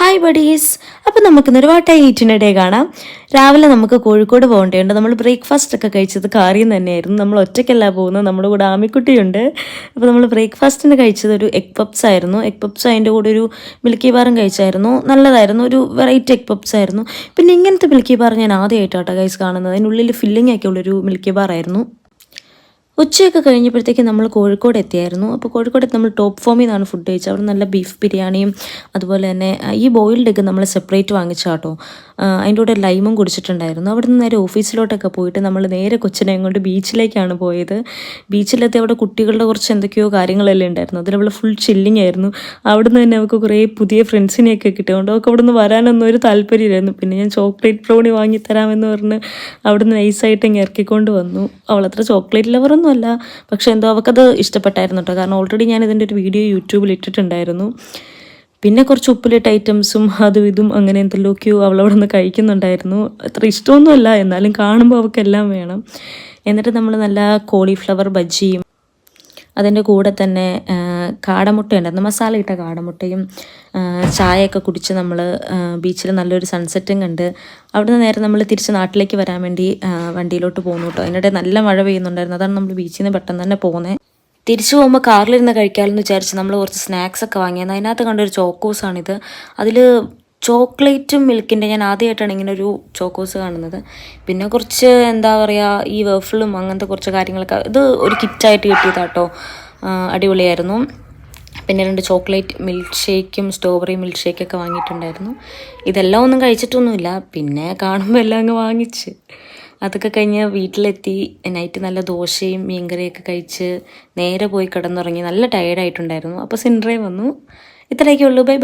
Hi buddies. അപ്പോൾ നമുക്കിന്നൊരു വാട്ടായി ഈറ്റിനിടെ കാണാം. രാവിലെ നമുക്ക് കോഴിക്കോട് പോകേണ്ടതുണ്ട്. നമ്മൾ ബ്രേക്ക്ഫാസ്റ്റ് ഒക്കെ കഴിച്ചത് കാറിൽ നിന്ന് തന്നെയായിരുന്നു. നമ്മൾ ഒറ്റയ്ക്കല്ല പോകുന്നത്, നമ്മുടെ കൂടെ ആമിക്കുട്ടിയുണ്ട്. അപ്പോൾ നമ്മൾ ബ്രേക്ക്ഫാസ്റ്റിന് കഴിച്ചത് ഒരു എഗ് പപ്സ് ആയിരുന്നു. എഗ് പപ്സ് അതിൻ്റെ കൂടെ ഒരു മിൽക്കി ബാറും കഴിച്ചായിരുന്നു. നല്ലതായിരുന്നു, ഒരു വെറൈറ്റി എഗ് പപ്സ് ആയിരുന്നു. പിന്നെ ഇങ്ങനത്തെ മിൽക്കി ബാർ ഞാൻ ആദ്യമായിട്ടാണ് ഗൈസ് കാണുന്നത്. അതിനുള്ളിൽ ഫില്ലിംഗ് ഒക്കെ ഉള്ളൊരു മിൽക്കി ബാർ ആയിരുന്നു. ഉച്ചയൊക്കെ കഴിഞ്ഞപ്പോഴത്തേക്ക് നമ്മൾ കോഴിക്കോട് എത്തിയായിരുന്നു. അപ്പോൾ കോഴിക്കോട് നമ്മൾ ടോപ്പ് ഫോമിൽ നിന്നാണ് ഫുഡ് കഴിച്ചത്. അവിടെ നല്ല ബീഫ് ബിരിയാണിയും അതുപോലെ തന്നെ ഈ ബോയിൽഡ് എഗ്ഗ് നമ്മൾ സെപ്പറേറ്റ് വാങ്ങിച്ച കേട്ടോ. അതിൻ്റെ കൂടെ ലൈമും കുടിച്ചിട്ടുണ്ടായിരുന്നു. അവിടെ നിന്ന് നേരെ ഓഫീസിലോട്ടൊക്കെ പോയിട്ട് നമ്മൾ നേരെ കൊച്ചിനെയും കൊണ്ട് ബീച്ചിലേക്കാണ് പോയത്. ബീച്ചിലെത്തി അവിടെ കുട്ടികളുടെ കുറച്ച് എന്തൊക്കെയോ കാര്യങ്ങളെല്ലാം ഉണ്ടായിരുന്നു. അതിലവൾ ഫുൾ ചില്ലിങ് ആയിരുന്നു. അവിടെ നിന്ന് തന്നെ അവൾക്ക് കുറേ പുതിയ ഫ്രണ്ട്സിനെയൊക്കെ കിട്ടിയതുകൊണ്ട് അവൾക്ക് അവിടെ നിന്ന് വരാനൊന്നും ഒരു താല്പര്യമില്ലായിരുന്നു. പിന്നെ ഞാൻ ചോക്ലേറ്റ് ബ്രൗണി വാങ്ങിത്തരാമെന്ന് പറഞ്ഞ് അവിടെ നിന്ന് നൈസായിട്ട് ഇങ്ങ് ഇറക്കിക്കൊണ്ട് വന്നു. അവളത്ര ചോക്ലേറ്റ് ലവറൊന്നും അല്ല, പക്ഷെ എന്തോ അവൾക്കത് ഇഷ്ടപ്പെട്ടായിരുന്നു കേട്ടോ. കാരണം ഓൾറെഡി ഞാൻ ഇതിൻ്റെ ഒരു വീഡിയോ യൂട്യൂബിൽ ഇട്ടിട്ടുണ്ടായിരുന്നു. പിന്നെ കുറച്ച് ഉപ്പിലിട്ട ഐറ്റംസും അതും ഇതും അങ്ങനെ എന്തെല്ലാമൊക്കെയോ അവളവിടെ നിന്ന് കഴിക്കുന്നുണ്ടായിരുന്നു. അത്ര ഇഷ്ടമൊന്നുമല്ല, എന്നാലും കാണുമ്പോൾ അവൾക്കെല്ലാം വേണം. എന്നിട്ട് നമ്മൾ നല്ല കോളിഫ്ലവർ ബജ്ജിയും അതിൻ്റെ കൂടെ തന്നെ കാടമുട്ട ഉണ്ടായിരുന്നു, മസാല ഇട്ട കാടമുട്ടയും ചായയൊക്കെ കുടിച്ച് നമ്മൾ ബീച്ചിൽ നല്ലൊരു സൺസെറ്റും കണ്ട് അവിടുന്ന് നേരെ നമ്മൾ തിരിച്ച് നാട്ടിലേക്ക് വരാൻ വേണ്ടി വണ്ടിയിലോട്ട് പോകുന്നു കേട്ടോ. അതിനിടെ നല്ല മഴ പെയ്യുന്നുണ്ടായിരുന്നു. അതാണ് നമ്മൾ ബീച്ചിൽ നിന്ന് പെട്ടെന്ന് തന്നെ പോകുന്നത്. തിരിച്ചു പോകുമ്പോൾ കാറിലിരുന്ന് കഴിക്കാമെന്ന് വിചാരിച്ച് നമ്മൾ കുറച്ച് സ്നാക്സ് ഒക്കെ വാങ്ങിയത്. അതിനകത്ത് കണ്ടൊരു ചോക്കോസാണിത്. അതിൽ ചോക്ലേറ്റും മിൽക്കിൻ്റെ, ഞാൻ ആദ്യമായിട്ടാണ് ഇങ്ങനെ ഒരു ചോക്കോസ് കാണുന്നത്. പിന്നെ കുറച്ച് എന്താ പറയുക, ഈ വേഫിളും അങ്ങനത്തെ കുറച്ച് കാര്യങ്ങളൊക്കെ, ഇത് ഒരു കിറ്റായിട്ട് കിട്ടിയതാട്ടോ. അടിപൊളിയായിരുന്നു. പിന്നെ 2 ചോക്ലേറ്റ് മിൽക്ക് ഷേക്കും സ്ട്രോബെറി മിൽക്ക് ഷേക്കൊക്കെ വാങ്ങിയിട്ടുണ്ടായിരുന്നു. ഇതെല്ലാം ഒന്നും കഴിച്ചിട്ടൊന്നുമില്ല, പിന്നെ കാണുമ്പോൾ എല്ലാം അങ്ങ് വാങ്ങിച്ച്. അതൊക്കെ കഴിഞ്ഞ് വീട്ടിലെത്തി നൈറ്റ് നല്ല ദോശയും മീൻകറിയൊക്കെ കഴിച്ച് നേരെ പോയി കിടന്നുറങ്ങി. നല്ല ടയേർഡായിട്ടുണ്ടായിരുന്നു. അപ്പോൾ സിൻഡ്രയും വന്നു. ഇത്രയൊക്കെ ഉള്ളൂ. Bye bye.